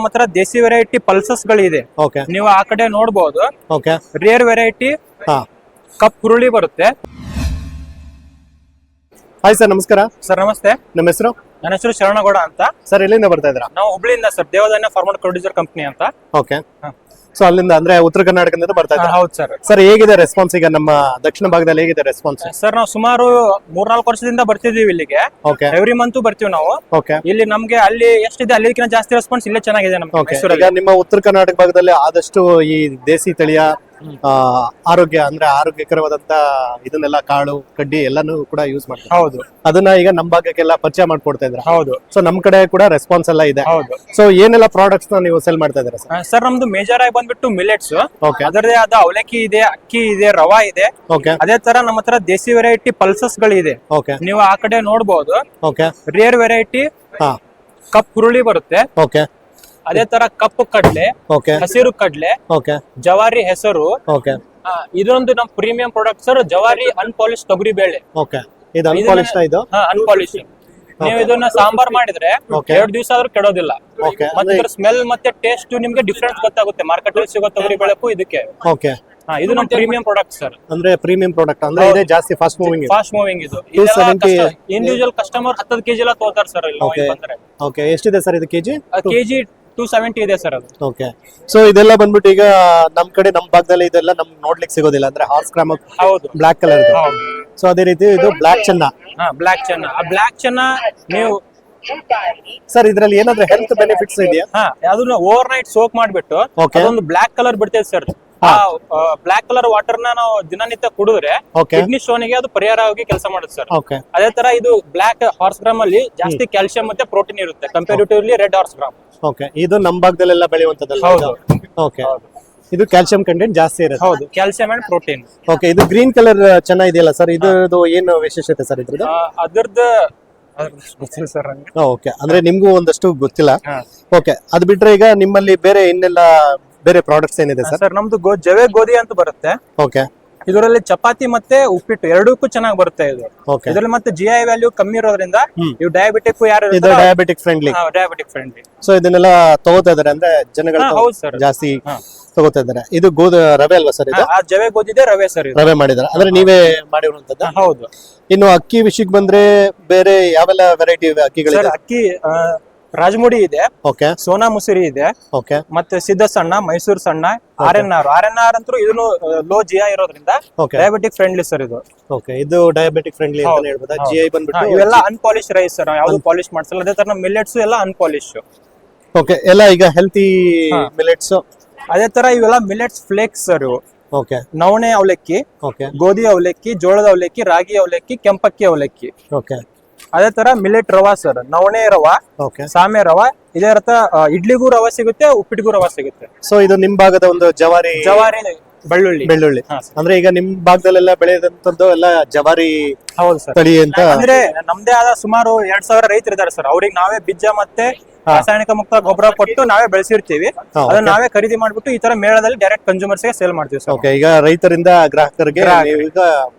ನಮ್ಮ ಹತ್ರ ದೇಸಿ variety pulses ಗಳಿದೆ. ಓಕೆ, ನೀವು ಆ ಕಡೆ ನೋಡಬಹುದು. ಓಕೆ, ರೇರ್ ವೆರೈಟಿ ಹಾ. ಕಪ್ ಹುರುಳಿ ಬರುತ್ತೆ. ಹಾಯ್ ಸರ್, ನಮಸ್ಕಾರ. ಸರ್ ನಮಸ್ತೆ. ನಮ್ಮ ಹೆಸರು? ನನ್ನ ಹೆಸರು ಶರಣಗೌಡ ಅಂತ. ಸರ್, ಎಲ್ಲಿಂದ ಬರ್ತಾ ಇದ್ದೀರಾ? ನಾವು ಹುಬ್ಳಿಯಿಂದ ಸರ್, ದೇವಧಾನ್ಯ ಫಾರ್ಮರ್ ಪ್ರೊಡ್ಯೂಸರ್ ಕಂಪನಿ ಅಂತ. ಓಕೆ, ಸೊ ಅಲ್ಲಿಂದ ಅಂದ್ರೆ ಉತ್ತರ ಕರ್ನಾಟಕದಿಂದ ಬರ್ತಾ ಇದ್ದೀರಾ? ಹೌದು ಸರ್. ಸರ್, ಹೇಗಿದೆ ರೆಸ್ಪಾನ್ಸ್ ಈಗ ನಮ್ಮ ದಕ್ಷಿಣ ಭಾಗದಲ್ಲಿ ಹೇಗಿದೆ ರೆಸ್ಪಾನ್ಸ್? ಸರ್, ನಾವು ಸುಮಾರು 3-4 ವರ್ಷದಿಂದ ಬರ್ತಿದೀವಿ ಇಲ್ಲಿಗೆ. ಓಕೆ, ಎವ್ರಿ ಮಂತ್ ಬರ್ತೀವಿ ನಾವು. ಓಕೆ. ಇಲ್ಲಿ ನಮ್ಗೆ ಅಲ್ಲಿ ಎಷ್ಟಿದೆ ಅಲ್ಲಿಗಿಂತ ಜಾಸ್ತಿ ರೆಸ್ಪಾನ್ಸ್ ಇಲ್ಲೇ ಚೆನ್ನಾಗಿದೆ ನಮ್ಮ ಓಕೆ, ಮೈಸೂರಲ್ಲಿ. ಈಗ ನಿಮ್ಮ ಉತ್ತರ ಕರ್ನಾಟಕ ಭಾಗದಲ್ಲಿ ಆದಷ್ಟು ಈ ದೇಸಿ ತಳಿಯ ಆರೋಗ್ಯ ಅಂದ್ರೆ ಆರೋಗ್ಯಕರವಾದಂತ ಇದನ್ನೆಲ್ಲ ಕಾಳು ಕಡ್ಡಿ ಎಲ್ಲಾನು ಕೂಡ ಯೂಸ್ ಮಾಡ್ತಾರೆ. ಹೌದು, ಅದನ್ನ ಈಗ ನಮ್ ಭಾಗಕ್ಕೆಲ್ಲ ಪರಿಚಯ ಮಾಡ್ಕೊಡ್ತಾ ಇದ್ರ. ಹೌದು. ಸೊ ನಮ್ ಕಡೆ ಕೂಡ ರೆಸ್ಪಾನ್ಸ್ ಎಲ್ಲ ಇದೆ. ಹೌದು. ಸೊ ಏನೆಲ್ಲ ಪ್ರಾಡಕ್ಟ್ಸ್ ನೀವು ಸೆಲ್ ಮಾಡ್ತಾ ಇದ್ದೀರಾ ಸರ್? ಸರ್, ನಮ್ದು ಮೇಜರ್ ಆಗಿ ಬಂದ್ಬಿಟ್ಟು ಮಿಲೆಟ್ಸ್. ಓಕೆ, ಅದರದೇ ಆದ ಅವಲಕ್ಕಿ ಇದೆ, ಅಕ್ಕಿ ಇದೆ, ರವಾ ಇದೆ. ಓಕೆ, ಅದೇ ತರ ನಮ್ಮ ಹತ್ರ ದೇಸಿ ವೆರೈಟಿ ಪಲ್ಸಸ್ ಗಳಿದೆ. ಓಕೆ, ನೀವು ಆ ಕಡೆ ನೋಡಬಹುದು. ಓಕೆ, ರೇರ್ ವೆರೈಟಿ ಹಾ, ಕಪ್ ಹುರುಳಿ ಬರುತ್ತೆ. ಓಕೆ, ಅದೇ ತರ ಕಪ್ಪು ಕಡ್ಲೆ, ಓಕೆ, ಹಸಿರು ಕಡ್ಲೆ, ಓಕೆ, ಜವಾರಿ ಹೆಸರು. ಓಕೆ, ಇದೊಂದು ನಮ್ ಪ್ರೀಮಿಯಂ ಪ್ರಾಡಕ್ಟ್ ಸರ್, ಜವಾರಿ ಅನ್ಪಾಲಿಶ್ ತೊಗರಿ ಬೇಳೆ. ಓಕೆ. ಇದು ಅನ್ಪಾಲಿಶ್ ಇದು? ಅನ್ಪಾಲಿಶ್. ನೀವು ಇದನ್ನ ಸಾಂಬಾರ್ ಮಾಡಿದ್ರೆ Okay. 2 ದಿವಸ ಆದ್ರೂ ಕೆಡೋದಿಲ್ಲ. ಓಕೆ, ಮತ್ತೆ ಇದ್ರ ಸ್ಮೆಲ್ ಮತ್ತೆ ಟೇಸ್ಟ್ ನಿಮ್ಗೆ ಡಿಫ್ರೆನ್ಸ್ ಗೊತ್ತಾಗುತ್ತೆ ಮಾರ್ಕೆಟ್ ಅಲ್ಲಿ ಸಿಗೋ ತೊಗರಿ ಬೇಳೆಕ್ಕೂ ಇದಕ್ಕೆ. ಓಕೆ. ಇದು ನಮ್ಮ ಪ್ರೀಮಿಯಂ ಪ್ರಾಡಕ್ಟ್ ಸರ್. ಅಂದ್ರೆ ಪ್ರೀಮಿಯಂ ಪ್ರಾಡಕ್ಟ್ ಅಂದ್ರೆ ಇದೆ ಜಾಸ್ತಿ ಫಾಸ್ಟ್ ಮೂವಿಂಗ್. ಫಾಸ್ಟ್ ಮೂವಿಂಗ್ ಇದು. 270 ಇಂಡಿವಿಜುವಲ್ ಕಸ್ಟಮರ್ 10 kg ಎಲ್ಲ ತಗೋತಾರೆ ಸರ್ ಇಲ್ಲಿ Okay. ಬಂದ್ರೆ. ಓಕೆ, ಎಷ್ಟಿದೆ ಸರ್ ಇದು ಕೆಜಿ? ಕೆಜಿ 270 ಇದೆ ಸರ್ ಅದು. ಓಕೆ, ಸೊ ಇದೆಲ್ಲ ಬಂದ್ಬಿಟ್ಟು ಈಗ ನಮ್ ಕಡೆ ನಮ್ ಭಾಗದಲ್ಲಿ ಇದೆಲ್ಲ ನಮ್ ನೋಡ್ಲಿಕ್ಕೆ ಸಿಗೋದಿಲ್ಲ. ಅಂದ್ರೆ ಹಾರ್ಸ್ ಗ್ರಾಮ್ ಹೌದು, ಬ್ಲಾಕ್ ಕಲರ್ ಇದೆ. ಹೌದು. ಸೊ ಅದೇ ರೀತಿ ಇದು ಬ್ಲಾಕ್ ಚೆನ್ನ. ಬ್ಲಾಕ್ ಚೆನ್ನ. ಆ ಬ್ಲಾಕ್ ಚೆನ್ನ ನೀವು ಸರ್ ಇದ್ರಲ್ಲಿ ಏನಾದ್ರೂ ಹೆಲ್ತ್ ಬೆನಿಫಿಟ್ಸ್ ಇದೆಯಾ? ಅದನ್ನ ಓವರ್ ನೈಟ್ ಸೋಕ್ ಮಾಡ್ಬಿಟ್ಟು Okay. ಅದೊಂದು ಬ್ಲಾಕ್ ಕಲರ್ ಬಿಡ್ತೇವೆ ಸರ್. ಆ ಬ್ಲಾಕ್ ಕಲರ್ ವಾಟರ್ ನ ನಾವು ದಿನನಿತ್ಯ ಕುಡಿದ್ರೆ ಓಕೆ, ಕಿಡ್ನಿ ಸ್ಟೋನ್ ಗೆ ಅದು ಪರಿಹಾರವಾಗಿ ಕೆಲಸ ಮಾಡುತ್ತೆ ಸರ್. ಓಕೆ, ಅದೇ ತರ ಇದು ಬ್ಲಾಕ್ ಹಾರ್ಸ್ ಗ್ರಾಮ್ ಅಲ್ಲಿ ಜಾಸ್ತಿ ಕ್ಯಾಲ್ಸಿಯಂ ಮತ್ತೆ ಪ್ರೋಟೀನ್ ಇರುತ್ತೆ comparatively red horse gram. Okay. ಇದು ನಮ್ ಭಾಗದಲ್ಲೆಲ್ಲ ಬೆಳೆಯುವಂತದ್ದಲ್ಲ? ಹೌದು. ಓಕೆ, ಇದು ಕ್ಯಾಲ್ಸಿಯಂ ಕಂಟೆಂಟ್ ಜಾಸ್ತಿ ಇರುತ್ತೆ. ಹೌದು, ಕ್ಯಾಲ್ಸಿಯಂ ಅಂಡ್ ಪ್ರೋಟೀನ್. ಓಕೆ, ಇದು ಗ್ರೀನ್ ಕಲರ್ ಚೆನ್ನಾಗಿದೆಯಲ್ಲ ಸರ್, ಇದ್ರದ್ದು ಏನು ವಿಶೇಷತೆ ಸರ್ ಇದ್ರದ್ದು? ಅದ್ರದ್ದು ಗೊತ್ತಿಲ್ಲ ಸರ್ ನಂಗೆ. ಓಕೆ, ಅಂದ್ರೆ ನಿಮ್ಗೂ ಒಂದಷ್ಟು ಗೊತ್ತಿಲ್ಲ. ಹಾ. ಓಕೆ, ಅದು ಬಿಟ್ರೆ ಈಗ ನಿಮ್ಮಲ್ಲಿ ಬೇರೆ ಇನ್ನೆಲ್ಲ ಬೇರೆ ಪ್ರಾಡಕ್ಟ್ಸ್ ಏನಿದೆ ಸರ್? ಸರ್, ನಮ್ದು ಜವೆ ಗೋಧಿ ಅಂತ ಬರುತ್ತೆ. ಓಕೆ, ಇದರಲ್ಲಿ ಚಪಾತಿ ಮತ್ತೆ ಉಪ್ಪಿಟ್ಟು ಎರಡಕ್ಕೂ ಚೆನ್ನಾಗಿ ಬರುತ್ತೆ ಇದು. ಓಕೆ. ಇದರಲ್ಲಿ ಮತ್ತೆ GI ವ್ಯಾಲ್ಯೂ ಕಮ್ಮಿ ಇರೋದ್ರಿಂದ ಇವು ಡಯಾಬಿಟಿಕ್ ಯಾರು ಇದು diabetic friendly. Diabetic friendly. So ಇದನ್ನೆಲ್ಲ ತಗೋತಾ ಇದಾರೆ ಅಂದ್ರೆ ಜನಗಳು ಹೌದು ಸರ್. ಜಾಸ್ತಿ ಹಾ. ತಗೋತಾ ಇದಾರೆ. ಇದು ರವೆ ಅಲ್ವಾ ಸರ್? ಇದು ಆ ಜವೆ ಗೋಧಿದೆ ರವೆ ಸರ್ ಇದು. ರವೆ ಮಾಡಿದಾರೆ ಅಂದ್ರೆ ನೀವೇ ಮಾಡಿರುವಂತದ್ದು? ಹೌದು. ಇನ್ನು ಅಕ್ಕಿ ವಿಷಯಕ್ಕೆ ಬಂದ್ರೆ ಬೇರೆ ಯಾವೆಲ್ಲ ವೆರೈಟಿ ಅಕ್ಕಿಗಳಿದೆ? ಸರ್, ಅಕ್ಕಿ ರಾಜಮುಡಿ ಇದೆ, ಓಕೆ, ಸೋನಾ ಮುಸಿರಿ ಇದೆ, ಓಕೆ, ಮತ್ತೆ ಸಿದ್ಧ ಸಣ್ಣ, ಮೈಸೂರು ಸಣ್ಣ, RNR ಅಂತೂ ಇದನ್ನು ಲೋ GI ಇರೋದ್ರಿಂದ ಓಕೆ, ಡಯಾಬಿಟಿಕ್ ಫ್ರೆಂಡ್ಲಿ ಸರ್ ಇದು. ಓಕೆ. ಇದು ಡಯಾಬಿಟಿಕ್ ಫ್ರೆಂಡ್ಲಿ ಅಂತ ಹೇಳ್ಬೋದಾ? GI ಬಂದ್ಬಿಟ್ಟು ಇವೆಲ್ಲ ಅನ್ಪಾಲಿಶ್ ರೈಸ್ ಸರ್, ಯಾವ್ದು ಪಾಲಿಶ್ ಮಾಡ್ಸಲ್ಲ. ಅದೇ ತರ ಮಿಲೆಟ್ಸ್ ಎಲ್ಲ ಅನ್ಪಾಲಿಶ್. ಓಕೆ, ಎಲ್ಲ ಈಗ ಹೆಲ್ತಿ ಮಿಲೆಟ್ಸ್. ಅದೇ ತರ ಇವೆಲ್ಲ ಮಿಲೆಟ್ಸ್ ಫ್ಲೇಕ್ಸ್ ಸರ್ ಇವು. ಓಕೆ, ನವಣೆ ಅವಲಕ್ಕಿ, ಓಕೆ, ಗೋಧಿ ಅವಲಕ್ಕಿ, ಜೋಳದ ಅವಲಕ್ಕಿ, ರಾಗಿ ಅವಲಕ್ಕಿ, ಕೆಂಪಕ್ಕಿ ಅವಲಕ್ಕಿ. ಓಕೆ, ಅದೇ ತರ ಮಿಲೆಟ್ ರವಾ ಸರ್, ನವಣೆ ರವಾ, ಓಕೆ, ಸಾಮೆ ರವಾ. ಇದೇ ಅರ್ಥ ಇಡ್ಲಿಗೂ ರವಾ ಸಿಗುತ್ತೆ, ಉಪ್ಪಿಟ್ಟಿಗೂ ರವಾ ಸಿಗುತ್ತೆ. ಸೊ ಇದು ನಿಮ್ ಭಾಗದ ಒಂದು ಜವಾರಿ ಬೆಳ್ಳುಳ್ಳಿ. ಹಾ, ಅಂದ್ರೆ ಈಗ ನಿಮ್ ಭಾಗದಲ್ಲೆಲ್ಲ ಬೆಳೆದಂತದ್ದು ಎಲ್ಲ ಜವಾರಿ ಹೌದು ಸರ್. ತಳಿ ಅಂತ ಅಂದ್ರೆ ನಮ್ದೇ ಆದ ಸುಮಾರು 2000 ರೈತರು ಇದಾರೆ ಸರ್. ಅವ್ರಿಗೆ ನಾವೇ ಬೀಜ ಮತ್ತೆ ರಾಸಾಯನಿಕ ಮುಕ್ತ ಗೊಬ್ಬರ ಕೊಟ್ಟು ನಾವೇ ಬೆಳೆಸಿರ್ತೀವಿ. ಅದನ್ನ ನಾವೇ ಖರೀದಿ ಮಾಡ್ಬಿಟ್ಟು ಈ ತರ ಮೇಳದಲ್ಲಿ ಡೈರೆಕ್ಟ್ ಕನ್ಸ್ಯೂಮರ್ಸ್ ಗೆ ಸೇಲ್ ಮಾಡ್ತೀವಿ ಸರ್. ಓಕೆ, ಈಗ ರೈತರಿಂದ ಗ್ರಾಹಕರಿಗೆ ಈಗ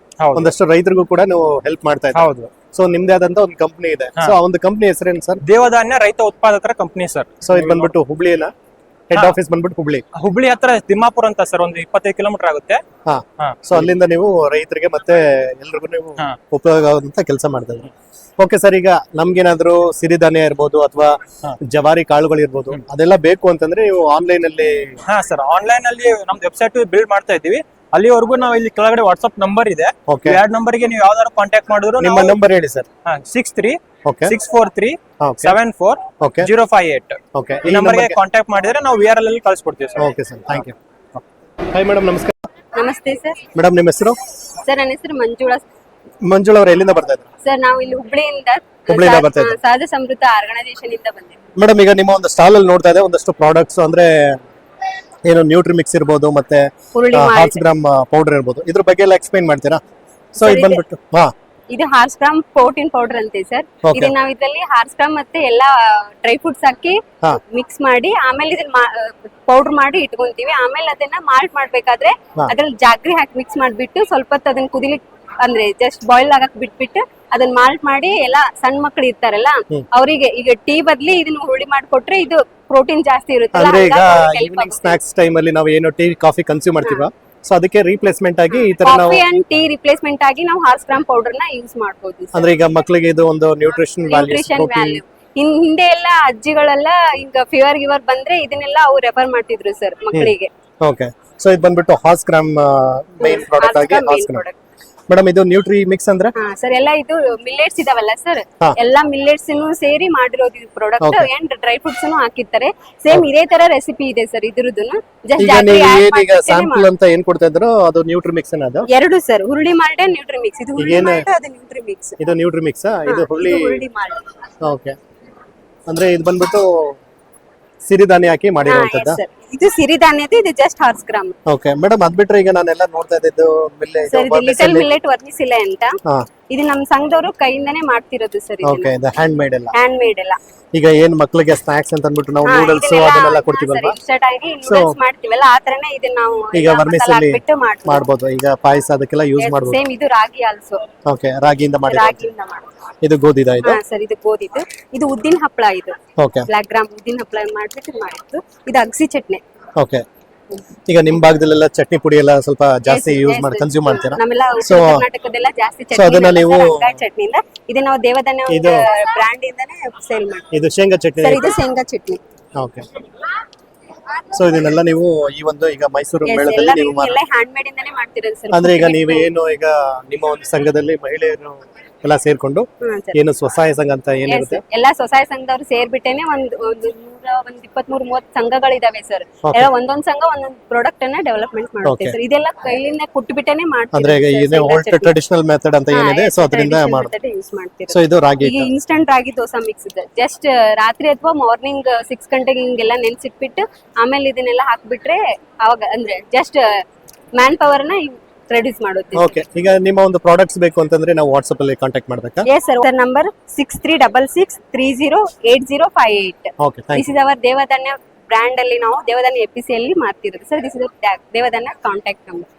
ಒಂದಷ್ಟು ರೈತರಿಗೂ ಕೂಡ ನೀವು ಹೆಲ್ಪ್ ಮಾಡ್ತಾ ಇದ್ದೀರಾ. ಹೌದು. ಸೊ ನಿಮ್ದೇ ಆದಂತ ಒಂದು ಕಂಪನಿ ಇದೆ. ಸೊ ಆ ಒಂದು ಕಂಪನಿ ಹೆಸರೇನು ಸರ್? ದೇವಧಾನ್ಯ ರೈತ ಉತ್ಪಾದಕರ ಕಂಪನಿ ಸರ್. ಸೊ ಇದು ಬಂದ್ಬಿಟ್ಟು ಹುಬ್ಳಿನ ಹೆಡ್ ಆಫೀಸ್ ಬಂದ್ಬಿಟ್ಟು ಹುಬ್ಳಿ ಹತ್ರ ತಿಮ್ಮಾಪುರ ಅಂತ ಸರ್, ಒಂದು 25 ಕಿಲೋಮೀಟರ್ ಆಗುತ್ತೆ. ಸೊ ಅಲ್ಲಿಂದ ನೀವು ರೈತರಿಗೆ ಮತ್ತೆ ಎಲ್ರಿಗೂ ನೀವು ಉಪಯೋಗ ಆಗುವಂತ ಕೆಲಸ ಮಾಡ್ತಾ ಇದ್ದೀರಿ. ಓಕೆ ಸರ್, ಈಗ ನಮ್ಗೇನಾದ್ರು ಸಿರಿಧಾನ್ಯ ಇರ್ಬೋದು ಅಥವಾ ಜವಾರಿ ಕಾಳುಗಳು ಇರ್ಬೋದು, ಅದೆಲ್ಲ ಬೇಕು ಅಂತಂದ್ರೆ ನೀವು ಆನ್ಲೈನ್ ಅಲ್ಲಿ? ಸರ್, ಆನ್ಲೈನ್ ಅಲ್ಲಿ ನಮ್ದು ವೆಬ್ಸೈಟ್ ಬಿಲ್ಡ್ ಮಾಡ್ತಾ ಇದೀವಿ. ಅಲ್ಲಿವರೆಗೂ ನಾವು ಇಲ್ಲಿ ಕೆಳಗಡೆ ವಾಟ್ಸ್ಆಪ್ ನಂಬರ್ ಇದೆ. ಓಕೆ, 2 ನಂಬರ್ಗೆ ನೀವು ಯಾವ್ದಾದ್ರು ಕಾಂಟ್ಯಾಕ್ಟ್ ಮಾಡಿದ್ರು. ನಿಮ್ಮ ನಂಬರ್ ಹೇಳಿ ಸರ್. 6364374058. ಓಕೆ, ಈ ನಂಬರ್ಗೆ ಕಾಂಟ್ಯಾಕ್ಟ್ ಮಾಡಿದ್ರೆ ನಾವು VRL ಅಲ್ಲಿ ಕಳಿಸ್ಕೊಡ್ತೀವಿ sir. Okay sir, thank you. Hi madam, ನಮಸ್ಕಾರ. ನಮಸ್ತೆ ಸರ್. ಮೇಡಮ್, ನಿಮ್ಮ ಹೆಸರು? ಸರ್, ನನ್ನ ಹೆಸರು ಮಂಜುಳಾ. ಮಂಜುಳಾ ಅವರು ಎಲ್ಲಿಂದ ಬರ್ತಾ ಇದ್ದಾರೆ? ಸರ್, ನಾವು ಇಲ್ಲಿ ಹುಬ್ಳಿಯಿಂದ ಬರ್ತಾ ಇದ್ದಾರೆ. ಸಹಜ ಸಮೃದ್ಧ ಆರ್ಗನೈಸೇಷನ್ ಇಂದ ಬಂದಿದ್ದೀವಿ. ಮೇಡಮ್, ಈಗ ನಿಮ್ಮ ಒಂದು ಸ್ಟಾಲ್ ಅಲ್ಲಿ ನೋಡ್ತಾ ಇದೆ ಒಂದಷ್ಟು ಪ್ರಾಡಕ್ಟ್ಸ್, ಅಂದ್ರೆ ಏನು ನ್ಯೂಟ್ರಿ ಮಿಕ್ಸ್ ಇರ್ಬೋದು, ಮತ್ತೆ ಹಾರ್ಸ್ ಗ್ರಾಮ್ ಪೌಡರ್ ಇರ್ಬೋದು, ಇದ್ರ ಬಗ್ಗೆ ಎಲ್ಲ ಎಕ್ಸ್ಪ್ಲೈನ್ ಮಾಡ್ತೀರಾ? ಸೊ ಇದು ಬಂದ್ಬಿಟ್ಟು ಇದು ಹಾರ್ಸ್ ಗ್ರಾಮ್ ಪ್ರೋಟೀನ್ ಪೌಡರ್ ಅಂತೆ ಸರ್. ಇದು ನಾವು ಇದರಲ್ಲಿ ಹಾರ್ಸ್ ಗ್ರಾಮ್ ಮತ್ತೆ ಎಲ್ಲಾ ಡ್ರೈ ಫ್ರೂಟ್ಸ್ ಹಾಕಿ ಮಿಕ್ಸ್ ಮಾಡಿ ಆಮೇಲೆ ಇದನ್ನ ಪೌಡರ್ ಮಾಡಿ ಇಟ್ಕೊಂತೀವಿ. ಆಮೇಲೆ ಅದನ್ನ ಮಾಲ್ಟ್ ಮಾಡ್ಬೇಕಾದ್ರೆ ಅದ್ರಲ್ಲಿ ಜಾಗ್ರಿ ಹಾಕಿ ಮಿಕ್ಸ್ ಮಾಡ್ಬಿಟ್ಟು ಸ್ವಲ್ಪ ಹೊತ್ತು ಅದನ್ನ ಅಂದ್ರೆ ಜಸ್ಟ್ ಬಾಯ್ಲ್ ಆಗಕ್ ಬಿಟ್ಬಿಟ್ಟು ಅದನ್ನ ಮಾಲ್ಟ್ ಮಾಡಿ ಎಲ್ಲ ಸಣ್ಣ ಮಕ್ಳು ಇರ್ತಾರಲ್ಲ ಅವರಿಗೆ ಈಗ ಟೀ ಬದ್ಲಿ ಇದನ್ನ ಹುಳಿ ಮಾಡ್ಕೊಟ್ರೆ ಇದು ಪ್ರೋಟೀನ್ ಜಾಸ್ತಿ ಇರುತ್ತಲ್ಲ ಅಂದ್ರೆ ಈಗ ಹಂಗಾಗಿ ಅವ್ರಿಗೆ help ಈವ್ನಿಂಗ್ ಆಗುತ್ತೆ. ಸ್ನಾಕ್ಸ್ ಟೈಮ್ ಅಲ್ಲಿ ನಾವು ಏನು ಟೀ ಕಾಫಿ ಕನ್ಸ್ಯೂಮ್ ಮಾಡ್ತೀವ ಸೊ ಅದಕ್ಕೆ ರೀಪ್ಲೇಸ್ಮೆಂಟ್ ಆಗಿ ಈ ತರ ನಾವು ಕಾಫಿ ಅಂಡ್ ಟೀ ರಿಪ್ಲೇಸ್ಮೆಂಟ್ ಆಗಿ ನಾವು ಹಾರ್ಸ್ ಗ್ರಾಮ್ ಪೌಡರ್ ನ ಯೂಸ್ ಮಾಡಬಹುದು ಅಂದ್ರೆ ಈಗ ಮಕ್ಕಳಿಗೆ ಇದು ಒಂದು ನ್ಯೂಟ್ರಿಷನ್ ನ್ಯೂಟ್ರಿಷನ್ ವ್ಯಾಲ್ಯೂ ಹಿಂದೆ ಎಲ್ಲ ಅಜ್ಜಿಗಳೆಲ್ಲ ಈಗ ಫೀವರ್ ಗಿವರ್ ಬಂದ್ರೆ ಇದನ್ನೆಲ್ಲ ಅವ್ರು ರೆಫರ್ ಮಾಡ್ತಿದ್ರು ಸರ್ ಮಕ್ಕಳಿಗೆ ಓಕೆ ಸೊ ಇದು ಬಂದ್ಬಿಟ್ಟು ಹಾರ್ಸ್ ಗ್ರಾಮ್ ಮೇನ್ ಪ್ರಾಡಕ್ಟ್ ಆಗಿ ಹಾರ್ಸ್ ಗ್ರಾಮ್ ಮೇಡಮ್ ಇದು ನ್ಯೂಟ್ರಿ ಮಿಕ್ಸ್ ಅಂದ್ರೆ ಹಾ ಸರ್ ಎಲ್ಲ ಇದು ಮಿಲ್ಲೆಟ್ಸ್ ಇದಾವಲ್ಲ ಸರ್ ಹಾ. ಎಲ್ಲಾ ಮಿಲ್ಲೆಟ್ಸ್ ಸೇರಿ ಮಾಡಿರೋದು ಇದು ಪ್ರಾಡಕ್ಟ್ ಅಂಡ್ ಡ್ರೈ ಫ್ರೂಟ್ಸ್ ಹಾಕಿರ್ತಾರೆ ಸೇಮ್ ಇದೇ ತರ ರೆಸಿಪಿ ಇದೆ ಸರ್ ಇದ್ರದ್ದು ಈಗ ನೀವು ಏನೀಗ ಸ್ಯಾಂಪಲ್ ಅಂತ ಏನ್ ಕೊಡ್ತಾ ಇದ್ರು ಅದು ನ್ಯೂಟ್ರಿ ಮಿಕ್ಸ್ ಅದು ಎರಡು ಸರ್ ಹುರುಳಿ ಮಾಲ್ಟ್ ನ್ಯೂಟ್ರಿ ಮಿಕ್ಸ್ ಇದು ಹುರುಳಿ ಮಾಲ್ಟ್ ಅದು ನ್ಯೂಟ್ರಿ ಮಿಕ್ಸ್ ಇದು ನ್ಯೂಟ್ರಿ ಮಿಕ್ಸ್ ಇದು ಹುಳಿ ಹುರುಳಿ ಮಾಲ್ಟ್ ಓಕೆ ಅಂದ್ರೆ ಇದು ಬಂದ್ಬಿಟ್ಟು ಸಿರಿಧಾನ್ಯ ಹಾಕಿ ಮಾಡಿರುವಂತದ್ದು ಇದು ಸಿರಿಧಾನ್ಯದ್ದು ಇದು just horse gram okay madam ಅದ್ ಬಿಟ್ರೆ ಈಗ ನಾನೆಲ್ಲ ನೋಡ್ತಾ ಇದ್ದಿದ್ದು ಮಿಲ್ಲೆ ಸರ್ ಇದು ಲಿಟಲ್ ಮಿಲ್ಲೆಟ್ ವರ್ಮಿಸಿಲೆ ಅಂತ ಹಾ ಇದು ನಮ್ ಸಂಘದವರು ಕೈಯಿಂದಾನೇ ಮಾಡ್ತಿರೋದು ಸರ್ ಓಕೆ ಇದು ಹ್ಯಾಂಡ್ ಮೇಡ್ ಎಲ್ಲ ಹ್ಯಾಂಡ್ ಮೇಡ್ ಎಲ್ಲ ಈಗ ಏನ್ ಮಕ್ಕಳಿಗೆ ಸ್ನಾಕ್ಸ್ ಅಂತ ಅಂದ್ಬಿಟ್ಟು ನಾವು ನೂಡಲ್ಸ್ ಅದನ್ನೆಲ್ಲ ಕೊಡ್ತೀವಲ್ವಾ ಇನ್ಸ್ಟೆಂಟ್ ಆಗಿ ನೂಡಲ್ಸ್ ಮಾಡ್ತೀವಲ್ಲ ಆ ತರನೇ ಇದನ್ನ ನಾವು ಈಗ ವರ್ಮಿಸಲ್ಲಿ ಬಿಟ್ಟು ಮಾಡ್ತೀವಿ ಮಾಡ್ಬೋದು ಈಗ ಪಾಯಸ ಅದಕ್ಕೆಲ್ಲ ಯೂಸ್ ಮಾಡ್ಬೋದು ಸೇಮ್ ಇದು ರಾಗಿ ಆಲ್ಸೋ ಓಕೆ ರಾಗಿಯಿಂದ ಮಾಡಿ ರಾಗಿಯಿಂದ ಮಾಡೋದು ಇದು ಗೋಧಿದ ಇದು ಹಾ ಸರ್ ಇದು ಗೋಧಿದು ಇದು ಉದ್ದಿನ ಹಪ್ಪಳ ಇದು ಓಕೆ ಬ್ಲಾಕ್ ಗ್ರಾಮ್ ಉದ್ದಿನ ಹಪ್ಪಳ ಮಾಡ್ಬಿಟ್ಟು ಮಾಡಿದ್ದು ಇದು ಅಗಸಿ ಚಟ್ನಿ ಓಕೆ ಈಗ ನಿಮ್ ಭಾಗದಲ್ಲೆಲ್ಲ ಚಟ್ನಿ ಪುಡಿ ಎಲ್ಲ ಸ್ವಲ್ಪ ಜಾಸ್ತಿ ಯೂಸ್ ಮಾಡಿ ಕನ್ಸ್ಯೂಮ್ ಮಾಡ್ತೀರಾ ನಮ್ಮೆಲ್ಲ So- ಉತ್ತರ ಕರ್ನಾಟಕದೆಲ್ಲ ಜಾಸ್ತಿ ಸೊ ಅದನ್ನ ಚಟ್ನಿ ನೀವು ಚಟ್ನಿಯಿಂದ ಇದು ನಾವು ದೇವಧಾನ್ಯ ಬ್ರ್ಯಾಂಡ್ ಇಂದಾನೆ ಸೇಲ್ ಮಾಡ್ತೀವಿ ಇದು ಶೇಂಗಾ ಚಟ್ನಿ ಸರ್ ಇದು ಶೇಂಗಾ ಚಟ್ನಿ ಓಕೆ ಸೊ ಇದನ್ನೆಲ್ಲ ನೀವು ಈ ಒಂದು ಈಗ ಮೈಸೂರು Yes, ಮೇಳದಲ್ಲಿ ಎಲ್ಲ ನೀವು ಎಲ್ಲ ಹ್ಯಾಂಡ್ ಮೇಡ್ ಇಂದಾನೆ ಮಾಡ್ತಿರೋದು ಸರ್ ಅಂದ್ರೆ ಈಗ ನೀವು ಏನು ಈಗ ನಿಮ್ಮ ಒಂದು ಸಂಘದಲ್ಲಿ ಮಹಿಳೆಯರು ಎಲ್ಲ ಸೇರ್ಕೊಂಡು ಏನು ಸ್ವಸಹಾಯ ಸಂಘ ಅಂತ ಏನಿರುತ್ತೆ ಎಲ್ಲಾ ಸ್ವಸಹಾಯ ಸಂಘದವ್ರು ಸೇರ್ಬಿಟ್ಟೇನೆ ಒಂದು 23 ಸಂಘಗಳಿದಾವೆ ಸರ್ ಎಲ್ಲ ಒಂದೊಂದ್ ಸಂಘ ಒಂದೊಂದ್ ಪ್ರಾಡಕ್ಟ್ ಅನ್ನ ಡೆವಲಪ್ಮೆಂಟ್ ಮಾಡುತ್ತೆ ಸರ್ ಇದೆಲ್ಲ ಕೈಯಿಂದ ಕುಟ್ಬಿಟ್ಟೇನೆ ಅಂದ್ರೆ ಈಗ ಮಾಡ್ತೀವಿ ಏನು ಓಲ್ಡ್ ಟ್ರೆಡಿಷನಲ್ ಮೆಥಡ್ ಅಂತ ಏನಿದೆ ಸೊ ಅದರಿಂದ ಮಾಡೋದು ಯೂಸ್ ಮಾಡ್ತೀವಿ ಸೊ ಇದು ರಾಗಿ ಈಗ ಇನ್ಸ್ಟಂಟ್ ರಾಗಿ ದೋಸಾ ಮಿಕ್ಸ್ ಇದೆ ಜಸ್ಟ್ ರಾತ್ರಿ ಅಥವಾ ಮಾರ್ನಿಂಗ್ 6 ಗಂಟೆಗೆ ಹಿಂಗೆಲ್ಲ ನೆನ್ಸಿಟ್ಬಿಟ್ಟು ಆಮೇಲೆ ಇದನ್ನೆಲ್ಲ ಹಾಕ್ಬಿಟ್ರೆ ಅವಾಗ ಅಂದ್ರೆ ಜಸ್ಟ್ ಮ್ಯಾನ್ ಪವರ್ ನ ರೆಡ್ಯೂಸ್ ಮಾಡುತ್ತೆ ಓಕೆ ಈಗ ನಿಮ್ಮ ಒಂದು ಪ್ರಾಡಕ್ಟ್ಸ್ ಬೇಕು ಅಂತಂದ್ರೆ ನಾವು ವಾಟ್ಸ್ಆಪ್ ಅಲ್ಲಿ ಕಾಂಟ್ಯಾಕ್ಟ್ ಮಾಡ್ಬೇಕಾ yes sir number 6366308058 okay thank this is our Devadhanya brand ಅಲ್ಲಿ ನಾವು ದೇವಧಾನ್ಯ ಎಪಿಸಿ ಅಲ್ಲಿ ಮಾಡ್ತಿರೋದು sir this is Devadhanya contact number